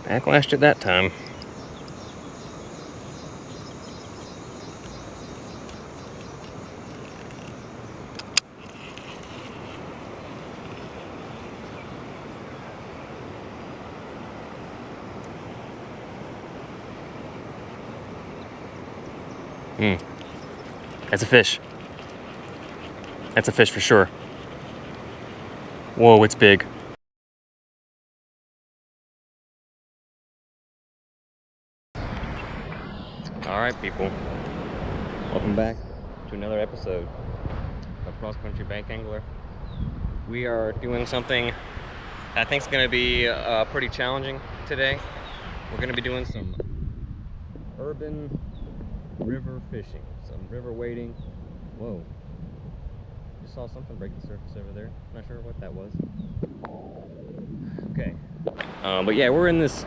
Backlashed it that time. That's a fish. That's a fish for sure. Whoa, it's big. Alright people, welcome back to another episode of Cross Country Bank Angler. We are doing something I think is going to be pretty challenging today. We're going to be doing some urban river fishing, some river wading. Whoa, just saw something break the surface over there. Not sure what that was. Okay, but yeah, we're in this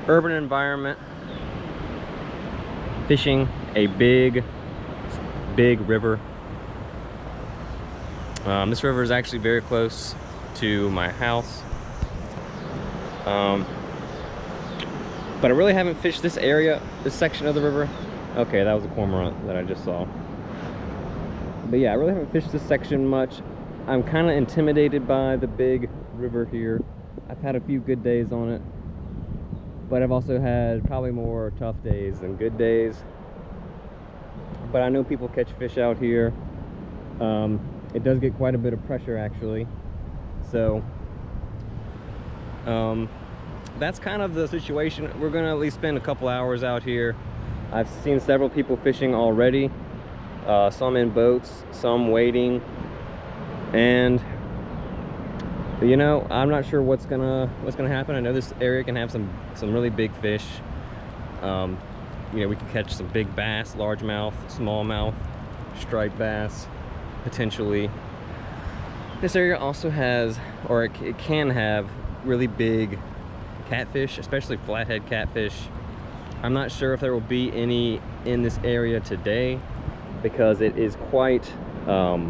urban environment fishing a big river. This river is actually very close to my house, but I really haven't fished this area, this section of the river. Okay, that was a cormorant that I just saw. But yeah, I really haven't fished this section much. I'm kind of intimidated by the big river here. I've had a few good days on it, but I've also had probably more tough days than good days. But I know people catch fish out here. It does get quite a bit of pressure actually. So that's kind of the situation. We're gonna at least spend a couple hours out here. I've seen several people fishing already. Some in boats, some wading, and you know, I'm not sure what's gonna happen. I know this area can have some really big fish. You know, we can catch some big bass, largemouth, smallmouth, striped bass, potentially. This area also has, or it can have, really big catfish, especially flathead catfish. I'm not sure if there will be any in this area today because it is quite, the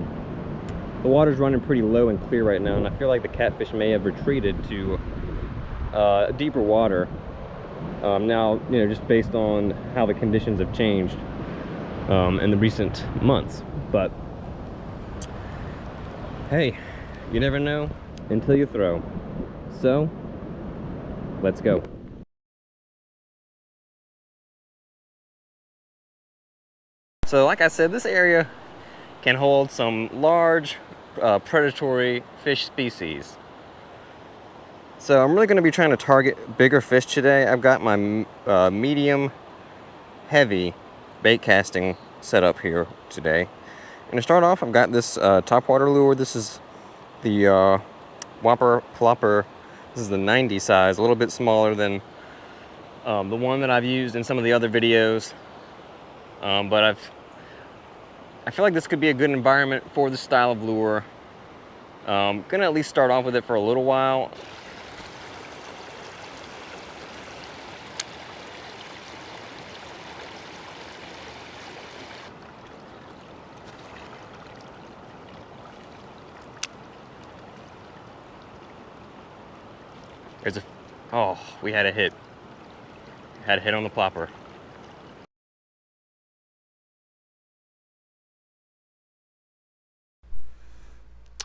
water's running pretty low and clear right now, and I feel like the catfish may have retreated to deeper water. Now, you know, just based on how the conditions have changed in the recent months. But hey, you never know until you throw. So let's go. So like I said, this area can hold some large predatory fish species. So I'm really going to be trying to target bigger fish today. I've got my medium heavy bait casting set up here today. And to start off, I've got this topwater lure. This is the Whopper Plopper. This is the 90 size, a little bit smaller than the one that I've used in some of the other videos. But I feel like this could be a good environment for this style of lure. Gonna at least start off with it for a little while. There's a, oh, we had a hit. Had a hit on the plopper.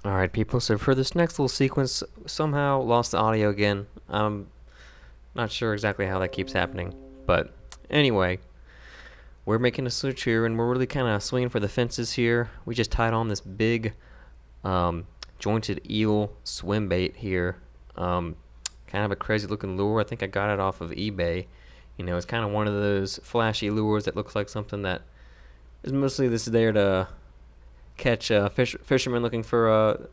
Alright people, so for this next little sequence, somehow lost the audio again. I'm not sure exactly how that keeps happening, but anyway, we're making a switch here and we're really kind of swinging for the fences here. We just tied on this big jointed eel swim bait here. Kind of a crazy looking lure. I think I got it off of eBay. You know, it's kind of one of those flashy lures that looks like something that is mostly this there to catch fishermen looking for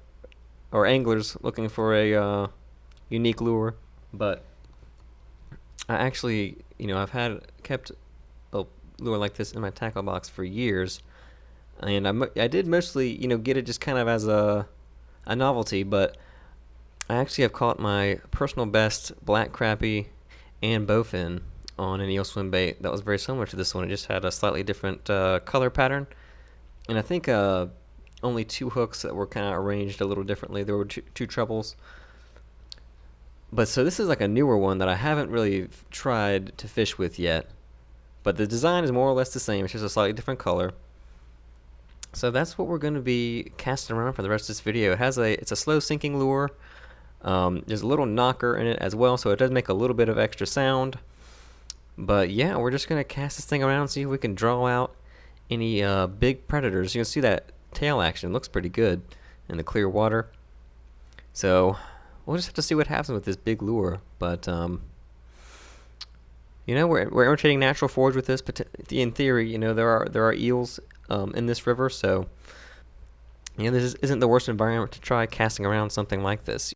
or anglers looking for a unique lure. But I actually, you know, I've kept a lure like this in my tackle box for years, and I did mostly, you know, get it just kind of as a novelty, but I actually have caught my personal best black crappie and bowfin on an eel swim bait that was very similar to this one. It just had a slightly different color pattern, and I think only two hooks that were kind of arranged a little differently. There were two trebles, But so this is like a newer one that I haven't really tried to fish with yet. But the design is more or less the same. It's just a slightly different color. So that's what we're going to be casting around for the rest of this video. It's a slow sinking lure. There's a little knocker in it as well, so it does make a little bit of extra sound. But yeah, we're just going to cast this thing around and see if we can draw out any big predators. You can see that tail action. It looks pretty good in the clear water. So we'll just have to see what happens with this big lure. But you know, we're imitating natural forage with this. But in theory, you know, there are eels in this river, so you know, this isn't the worst environment to try casting around something like this.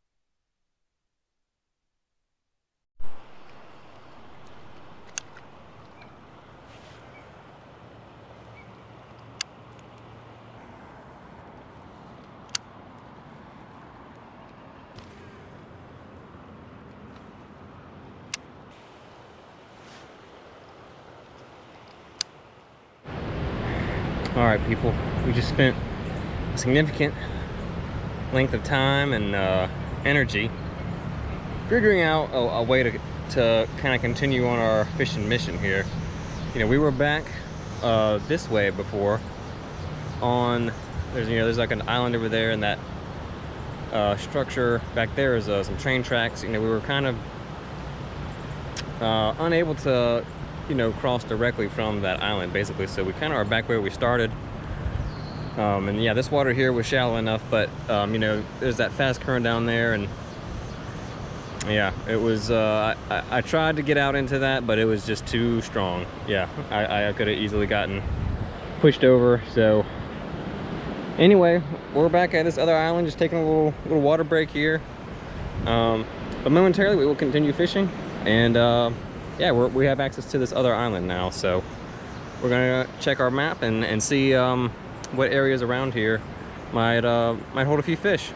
Alright people, we just spent a significant length of time and energy figuring out a way to kind of continue on our fishing mission here. You know, we were back this way before on, there's like an island over there, and that structure back there is some train tracks. You know, we were kind of unable to, you know, cross directly from that island basically, so we kind of are back where we started. And yeah, this water here was shallow enough, but you know, there's that fast current down there, and yeah, it was I tried to get out into that, but it was just too strong. Yeah, I could have easily gotten pushed over. So anyway, we're back at this other island, just taking a little water break here, but momentarily we will continue fishing. And yeah, we have access to this other island now, so we're gonna check our map and see what areas around here might hold a few fish.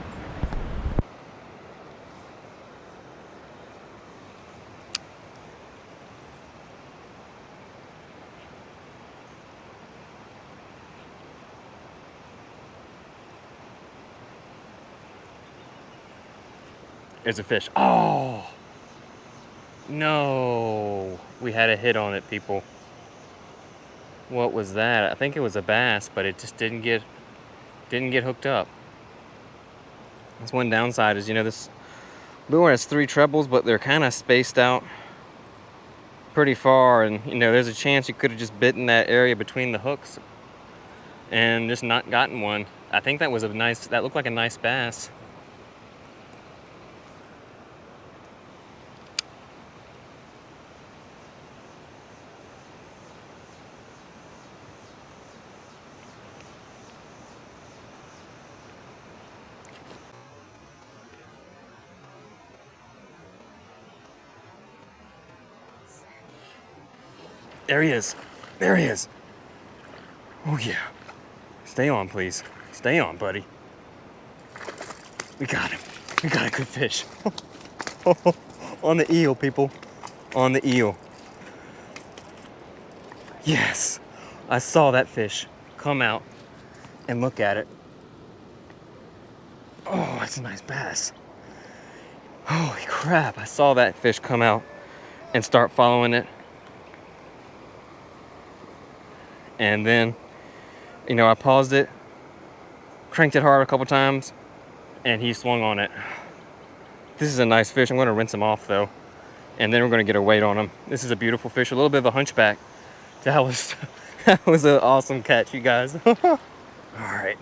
There's a fish. Oh no, we had a hit on it, people. What was that? I think it was a bass, but it just didn't get hooked up. That's one downside, is, you know, this lure has 3 trebles, but they're kind of spaced out pretty far, and you know, there's a chance you could have just bitten that area between the hooks and just not gotten one. I think that was that looked like a nice bass. There he is. There he is. Oh yeah. Stay on, please. Stay on, buddy. We got him. We got a good fish. On the eel, people. On the eel. Yes. I saw that fish come out and look at it. Oh, that's a nice bass. Holy crap. I saw that fish come out and start following it. And then, you know, I paused it, cranked it hard a couple times, and he swung on it. This is a nice fish. I'm going to rinse him off though, and then we're going to get a weight on him. This is a beautiful fish, a little bit of a hunchback. That was an awesome catch, you guys. All right,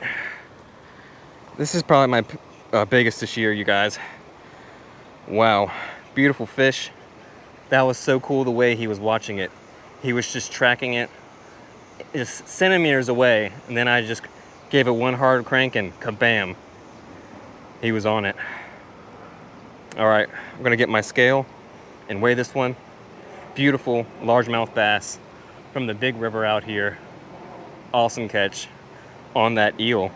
this is probably my biggest this year, you guys. Wow, beautiful fish. That was so cool the way he was watching it. He was just tracking it just centimeters away, and then I just gave it one hard crank and kabam, he was on it. All right, I'm gonna get my scale and weigh this one. Beautiful largemouth bass from the big river out here. Awesome catch on that eel.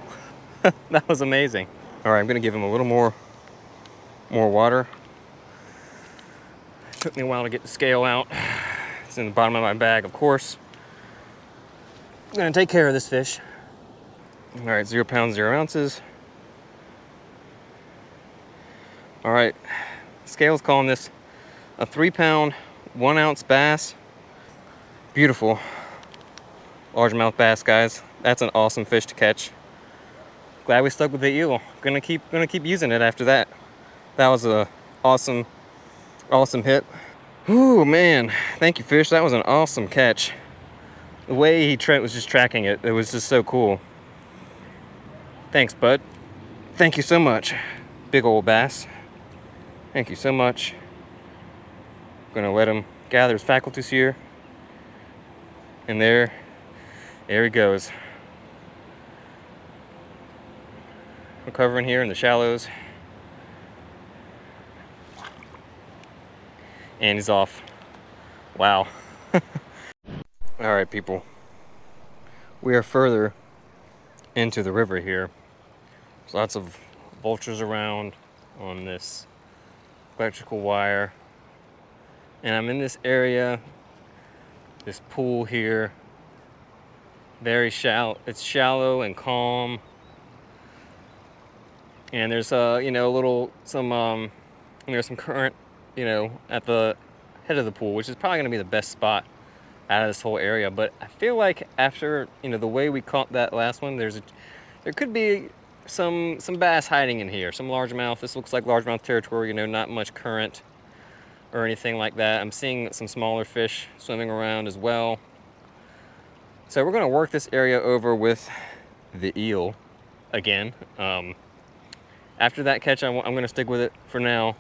That was amazing. All right, I'm gonna give him a little more water. It took me a while to get the scale out. It's in the bottom of my bag, of course. I'm gonna take care of this fish. All right, 0 pounds, 0 ounces. All right, Scale's calling this a 3-pound, 1-ounce bass. Beautiful largemouth bass, guys. That's an awesome fish to catch. Glad we stuck with the eel. Gonna keep using it after that. That was a awesome hit. Ooh, man, thank you, fish. That was an awesome catch. The way he was just tracking it, it was just so cool. Thanks, bud. Thank you so much. Big old bass. Thank you so much. Gonna let him gather his faculties here. And there he goes. Recovering here in the shallows. And he's off. Wow. Alright, people. We are further into the river here. There's lots of vultures around on this electrical wire. And I'm in this area, this pool here. Very shallow. It's shallow and calm. And there's there's some current, at the head of the pool, which is probably going to be the best spot out of this whole area. But I feel like after, the way we caught that last one, there could be some bass hiding in here, some largemouth. This looks like largemouth territory, not much current or anything like that. I'm seeing some smaller fish swimming around as well. So we're going to work this area over with the eel again. After that catch, I'm going to stick with it for now.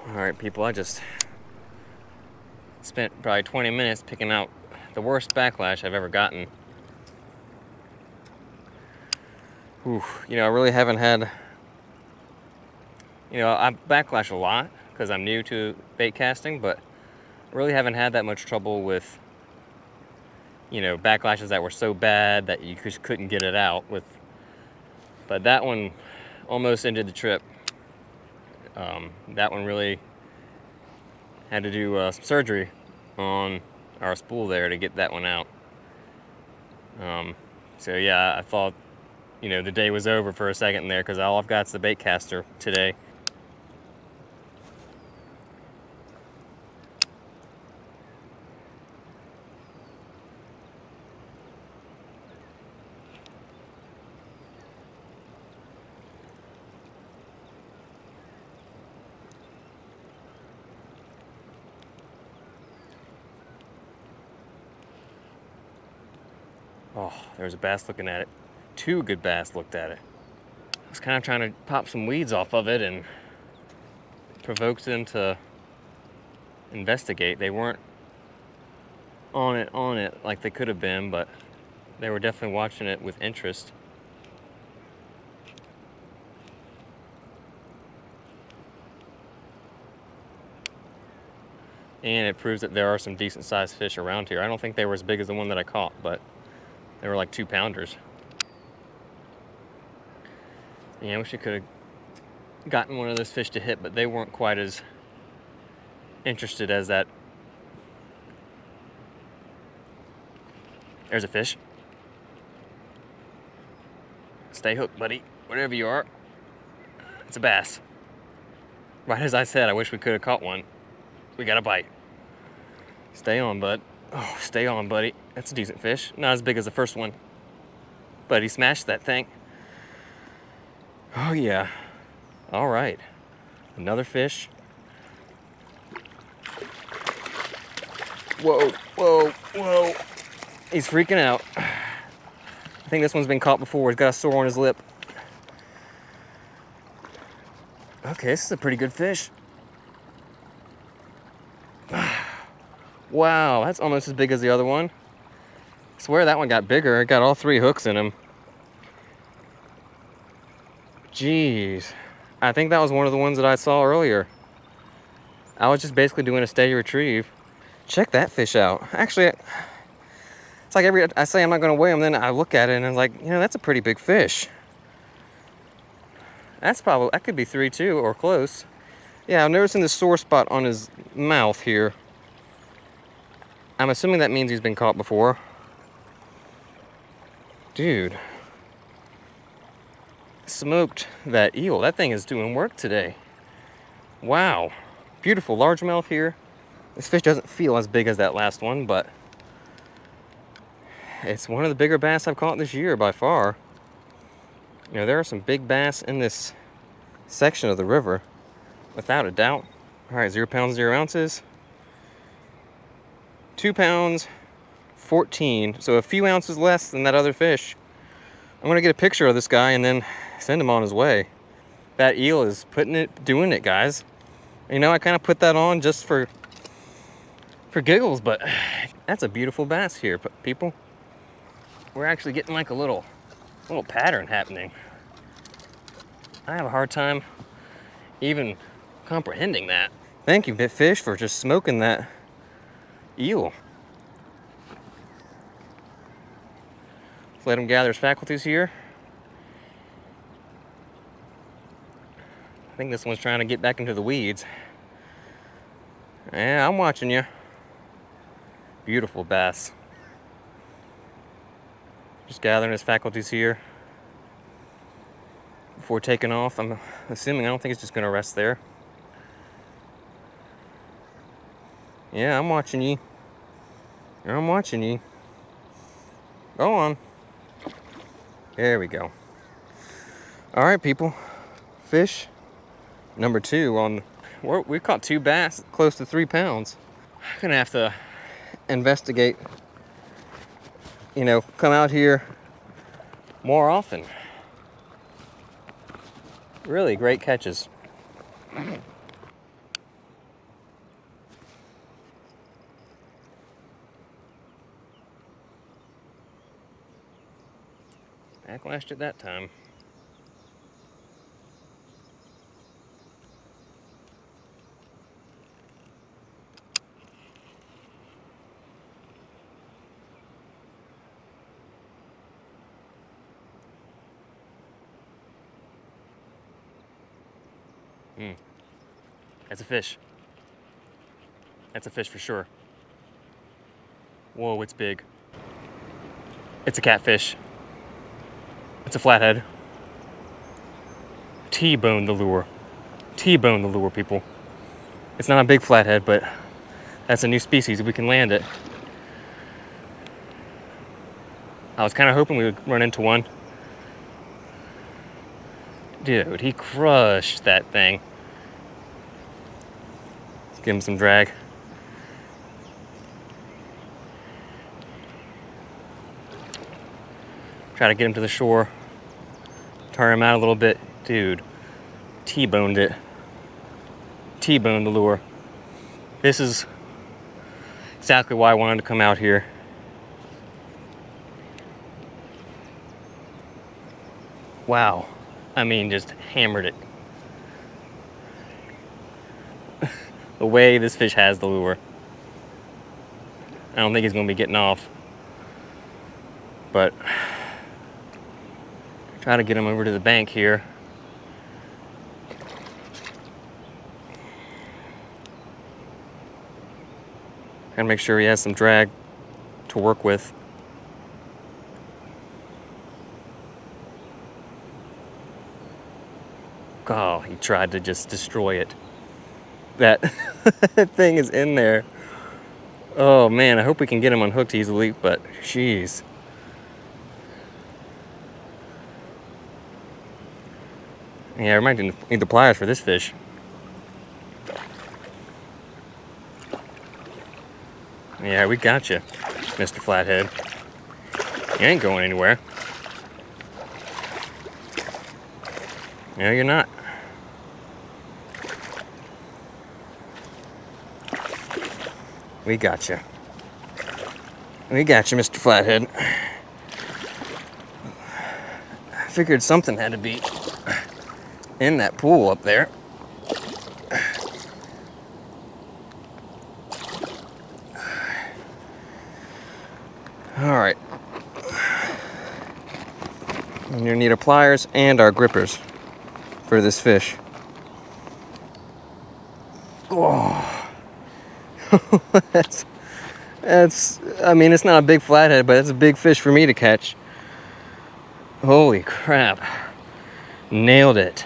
All right, people, I just spent probably 20 minutes picking out the worst backlash I've ever gotten. Ooh, I really haven't had, I backlash a lot because I'm new to bait casting, but I really haven't had that much trouble with, backlashes that were so bad that you just couldn't get it out with. But that one almost ended the trip. That one really had to do some surgery on our spool there to get that one out. So yeah, I thought, the day was over for a second there because all I've got is the bait caster today. Oh, there's a bass looking at it. 2 good bass looked at it. I was kind of trying to pop some weeds off of it and provoked them to investigate. They weren't on it like they could have been, but they were definitely watching it with interest. And it proves that there are some decent sized fish around here. I don't think they were as big as the one that I caught, but they were like 2-pounders. Yeah, I wish I could have gotten one of those fish to hit, but they weren't quite as interested as that. There's a fish. Stay hooked, buddy. Whatever you are. It's a bass. Right as I said, I wish we could have caught one. We got a bite. Stay on, bud. Oh, stay on, buddy. That's a decent fish. Not as big as the first one, but he smashed that thing. Oh, yeah. All right. Another fish. Whoa, whoa, whoa. He's freaking out. I think this one's been caught before. He's got a sore on his lip. Okay, this is a pretty good fish. Wow, that's almost as big as the other one. I swear that one got bigger. It got all 3 hooks in him. Jeez. I think that was one of the ones that I saw earlier. I was just basically doing a steady retrieve. Check that fish out. Actually, it's like I say I'm not going to weigh him, then I look at it and I'm like, that's a pretty big fish. That could be 3 too, or close. Yeah, I'm noticing the sore spot on his mouth here. I'm assuming that means he's been caught before. Dude. Smoked that eel. That thing is doing work today. Wow. Beautiful largemouth here. This fish doesn't feel as big as that last one, but it's one of the bigger bass I've caught this year by far. You know, there are some big bass in this section of the river, without a doubt. All right, 0 pounds, 0 ounces. 2 pounds, 14. So a few ounces less than that other fish. I'm gonna get a picture of this guy and then send him on his way. That eel is doing it, guys. You know, I kind of put that on just for giggles, but that's a beautiful bass here, people. We're actually getting like a little pattern happening. I have a hard time even comprehending that. Thank you, Bitfish, for just smoking that eel. Let's let him gather his faculties here. I think this one's trying to get back into the weeds. Yeah, I'm watching you. Beautiful bass. Just gathering his faculties here before taking off. I'm assuming, I don't think it's just gonna rest there. Yeah, I'm watching you. I'm watching you. Go on. There we go. All right, people. Fish number 2 on. We caught 2 bass close to 3 pounds. I'm gonna have to investigate. You know, come out here more often. Really great catches. Backlashed it that time. That's a fish. That's a fish for sure. Whoa, it's big. It's a catfish. It's a flathead. T-bone the lure. T-bone the lure, people. It's not a big flathead, but that's a new species if we can land it. I was kind of hoping we would run into one. Dude, he crushed that thing. Let's give him some drag. Try to get him to the shore. Turn him out a little bit. Dude, T-boned it. T-boned the lure. This is exactly why I wanted to come out here. Wow. I mean, just hammered it. The way this fish has the lure. I don't think he's going to be getting off. But try to get him over to the bank here. And make sure he has some drag to work with. Oh, he tried to just destroy it. That thing is in there. Oh man, I hope we can get him unhooked easily, but jeez. Yeah, we might need the pliers for this fish. Yeah, we got you, Mr. Flathead. You ain't going anywhere. No, you're not. We got you. We got you, Mr. Flathead. I figured something had to be in that pool up there. All right. You're gonna need our pliers and our grippers for this fish. Oh. that's, I mean, it's not a big flathead, but it's a big fish for me to catch. Holy crap. Nailed it.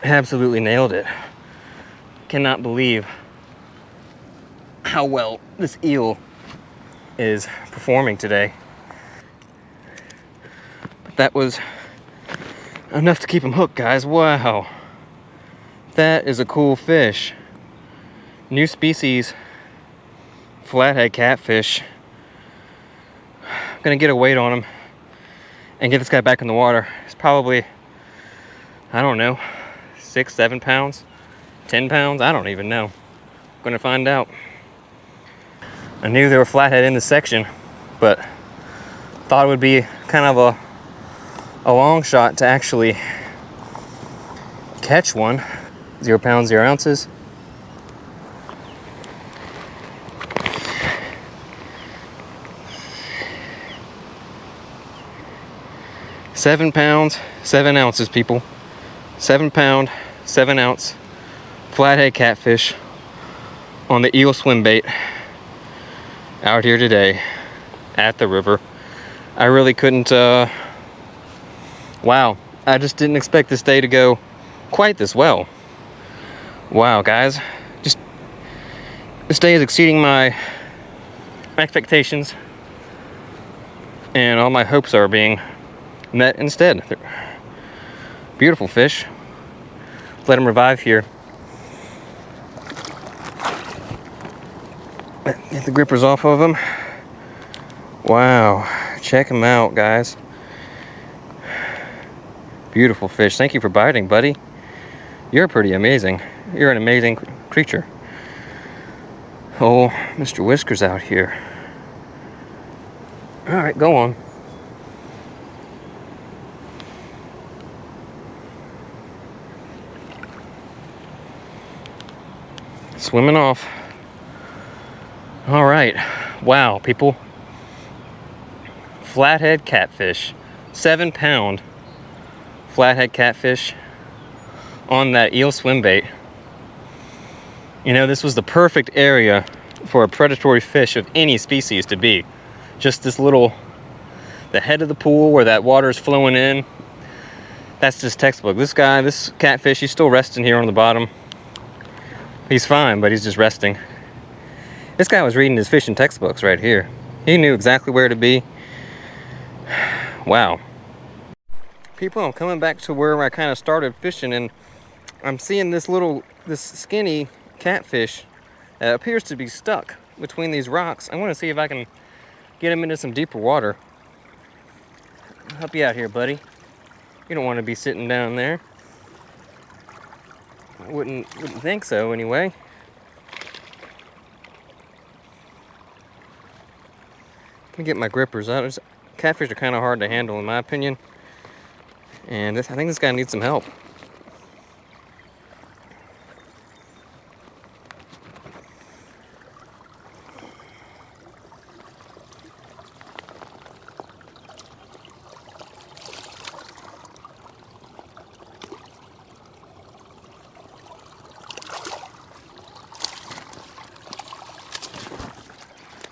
Absolutely nailed it. Cannot believe how well this eel is performing today. But that was enough to keep him hooked, guys. Wow. That is a cool fish. New species, flathead catfish. I'm gonna get a weight on him and get this guy back in the water. It's probably, I don't know, 6, 7 pounds, 10 pounds, I don't even know. Gonna find out. I knew there were flathead in this section, but thought it would be kind of a long shot to actually catch one. 0 pounds, 0 ounces. £7 pounds, 7 ounces, people. 7 pound, 7 ounce flathead catfish on the eel swim bait out here today at the river. I really couldn't, wow, I just didn't expect this day to go quite this well. Wow, guys, just this day is exceeding my expectations, and all my hopes are being met instead. Beautiful fish. Let them revive here. Get the grippers off of them. Wow, check them out, guys. Beautiful fish. Thank you for biting, buddy. You're pretty amazing. You're an amazing creature. Oh, Mr. Whisker's out here. All right, go on. Swimming off. All right. Wow, people. Flathead catfish. 7 pound flathead catfish on that eel swim bait. You know, this was the perfect area for a predatory fish of any species to be. Just this little, the head of the pool where that water is flowing in. That's just textbook. This guy, this catfish, he's still resting here on the bottom. He's fine, but he's just resting. This guy was reading his fishing textbooks right here. He knew exactly where to be. Wow. People, I'm coming back to where I kind of started fishing, and I'm seeing this skinny catfish that appears to be stuck between these rocks. I want to see if I can get him into some deeper water. I'll help you out here, buddy. You don't want to be sitting down there. I wouldn't think so, anyway. Let me get my grippers out. Catfish are kind of hard to handle, in my opinion. And I think this guy needs some help.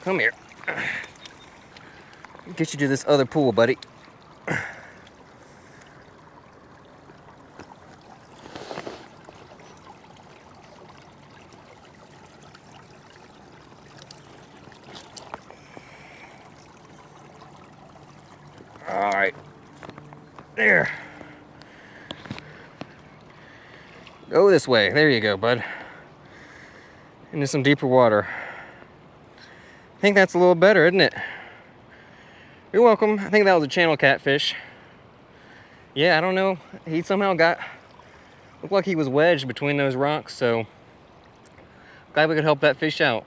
Come here. Get you to this other pool, buddy. All right, there. Go this way. There you go, bud. Into some deeper water. I think that's a little better, isn't it? You're welcome. I think that was a channel catfish. Yeah, I don't know. He somehow looked like he was wedged between those rocks, so glad we could help that fish out.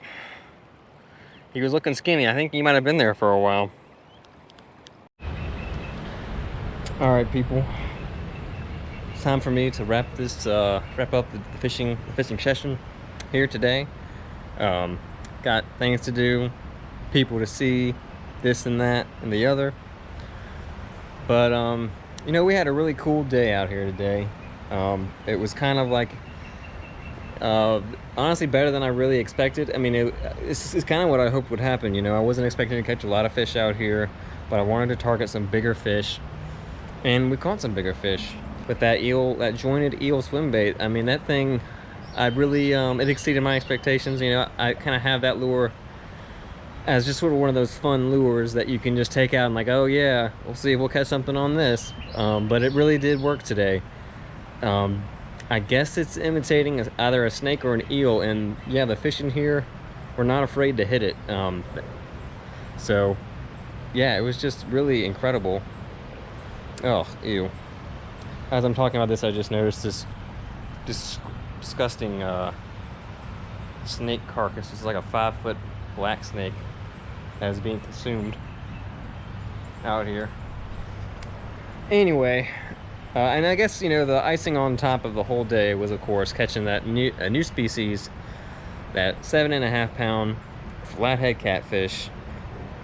He was looking skinny. I think he might have been there for a while. All right, people. It's time for me to wrap up the fishing session here today. Got things to do, people to see, this and that and the other. But you know, we had a really cool day out here today. It was kind of like Honestly, better than I really expected. I mean, it's kind of what I hoped would happen. You know, I wasn't expecting to catch a lot of fish out here, but I wanted to target some bigger fish, and we caught some bigger fish. But that eel, that jointed eel swim bait, I mean, that thing, I really, it exceeded my expectations. You know, I kind of have that lure as just sort of one of those fun lures that you can just take out and like, oh yeah, we'll see if we'll catch something on this. But it really did work today. I guess it's imitating either a snake or an eel, and yeah, the fish in here were not afraid to hit it. So yeah, it was just really incredible. Oh, ew. As I'm talking about this, I just noticed this disgusting snake carcass. It's like a 5-foot black snake that is being consumed out here. Anyway, and I guess, you know, the icing on top of the whole day was, of course, catching that new species, that 7.5-pound flathead catfish,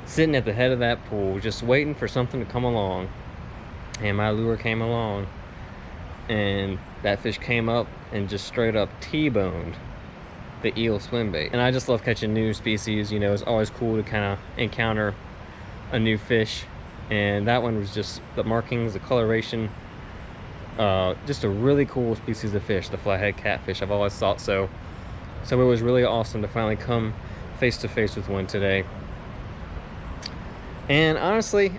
sitting at the head of that pool, just waiting for something to come along. And my lure came along, and that fish came up and just straight up T-boned the eel swim bait. And I just love catching new species. You know, it's always cool to kind of encounter a new fish. And that one was just the markings, the coloration, just a really cool species of fish, the flathead catfish. I've always thought so. So it was really awesome to finally come face to face with one today. And honestly,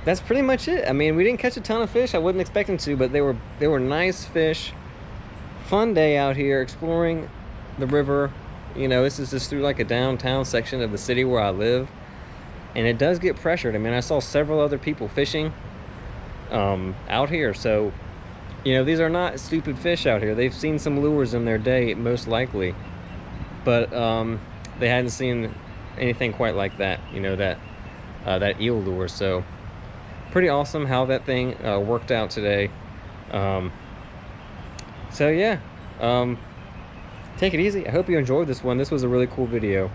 that's pretty much it. I mean, we didn't catch a ton of fish. I wasn't expecting to, but they were nice fish. Fun day out here exploring the river. You know, this is just through like a downtown section of the city where I live, and it does get pressured. I mean, I saw several other people fishing out here, so you know, these are not stupid fish out here. They've seen some lures in their day, most likely, but they hadn't seen anything quite like that. You know, that eel lure. So pretty awesome how that thing worked out today. So yeah, take it easy. I hope you enjoyed this one. This was a really cool video.